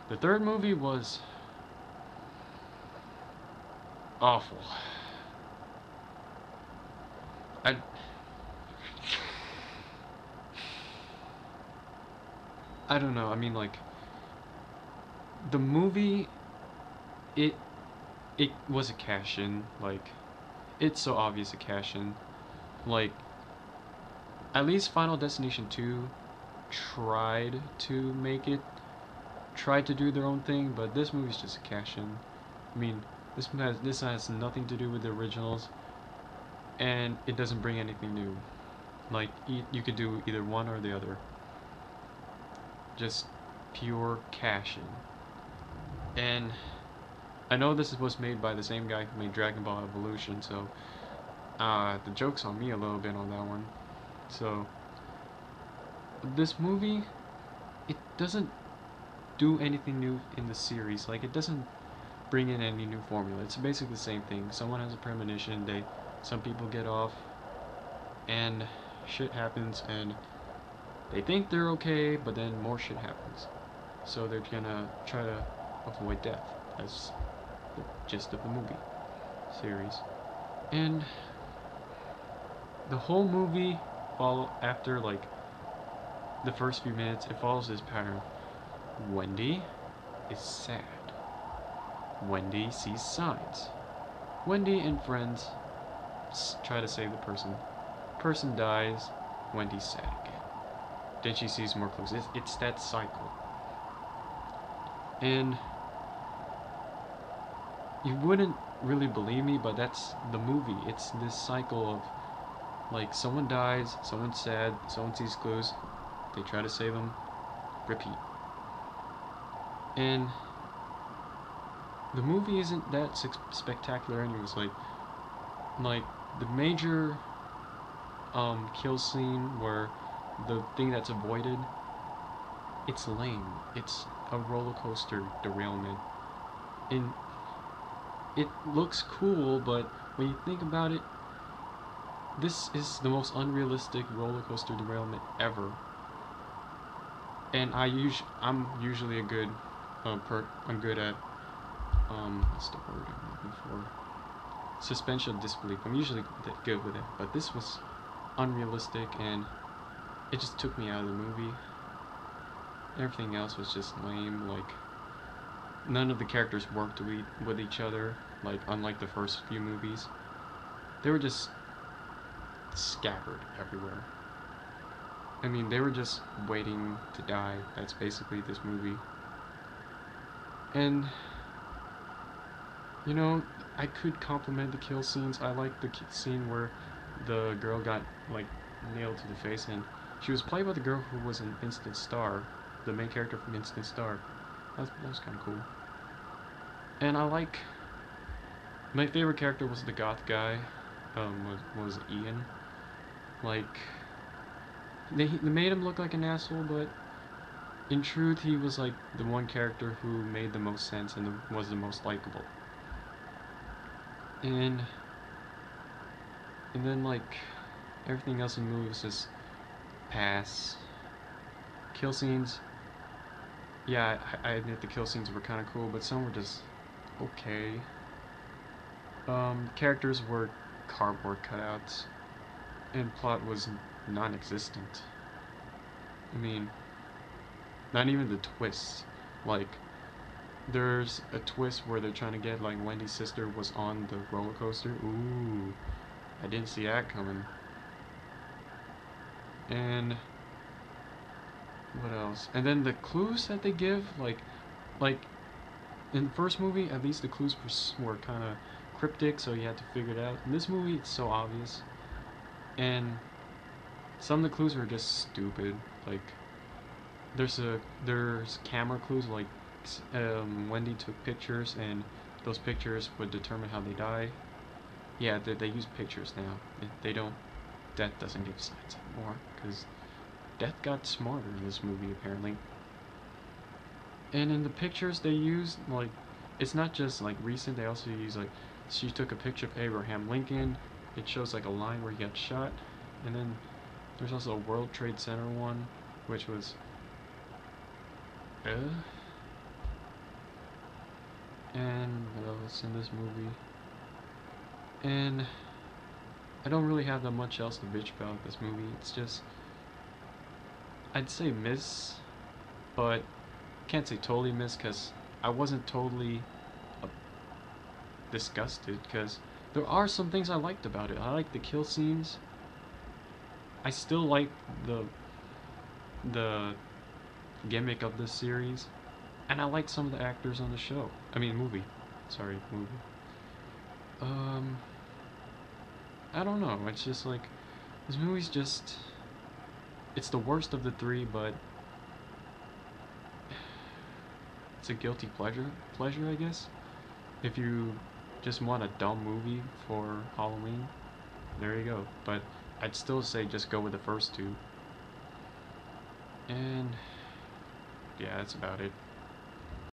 The third movie was awful. I I don't know. I mean, like the movie, it it was a cash in. Like it's so obvious a cash in. Like at least Final Destination 2 tried to make it, tried to do their own thing, but this movie's just a cash in. I mean, this has nothing to do with the originals, and it doesn't bring anything new. Like you could do either one or the other. Just pure cash in. And I know this was made by the same guy who made Dragon Ball Evolution, so the joke's on me a little bit on that one. So this movie, it doesn't do anything new in the series. Like it doesn't bring in any new formula. It's basically the same thing. Someone has a premonition. Some people get off, and shit happens, and they think they're okay, but then more shit happens. So they're gonna try to avoid death. That's the gist of the movie series. And the whole movie follow after like the first few minutes, it follows this pattern. Wendy is sad. Wendy sees signs. Wendy and friends try to save the person. Person dies. Wendy's sad again. Then she sees more clues. It's that cycle. And you wouldn't really believe me, but that's the movie. It's this cycle of like someone dies, someone's sad, someone sees clues, they try to save them, repeat. And the movie isn't that spectacular anyways. Like the major kill scene where the thing that's avoided, it's lame. It's a roller coaster derailment. And it looks cool, but when you think about it, this is the most unrealistic roller coaster derailment ever. And I'm usually a good I'm good at what's the word I'm looking for? Suspension of disbelief. I'm usually good with it, but this was unrealistic, and it just took me out of the movie. Everything else was just lame. Like none of the characters worked with each other. Like unlike the first few movies, they were just scattered everywhere. I mean, they were just waiting to die. That's basically this movie. And you know, I could compliment the kill scenes. I like the scene where the girl got like nailed to the face, and she was played by the girl who was in Instant Star, the main character from Instant Star. That was kind of cool. And I like my favorite character was the goth guy. Was Ian. Like they made him look like an asshole, but in truth, he was like the one character who made the most sense and was the most likable. And and then like everything else in the movie was just pass. Kill scenes, yeah, I admit the kill scenes were kind of cool, but some were just okay. Characters were cardboard cutouts, and plot was non-existent. I mean, not even the twists. Like, there's a twist where they're trying to get like Wendy's sister was on the roller coaster. Ooh, I didn't see that coming. And what else? And then the clues that they give, like in the first movie, at least the clues were kind of cryptic, so you had to figure it out. In this movie, it's so obvious, and some of the clues were just stupid. Like there's camera clues, like Wendy took pictures, and those pictures would determine how they die. Yeah, they use pictures now. They don't. Death doesn't give signs anymore because Death got smarter in this movie apparently. And in the pictures they use, like, it's not just like recent. They also use like she took a picture of Abraham Lincoln. It shows like a line where he got shot, and then there's also a World Trade Center one, which was, uh, And what else in this movie? And I don't really have that much else to bitch about this movie. It's just, I'd say miss, but can't say totally miss because I wasn't totally uh, disgusted because there are some things I liked about it. I like the kill scenes. I still like the gimmick of this series, and I like some of the actors on the show. I mean, movie. Sorry, movie. Um, I don't know. It's just like this movie's just. It's the worst of the three, but it's a guilty pleasure, I guess. If you just want a dumb movie for Halloween, there you go. But I'd still say just go with the first two. And yeah, that's about it.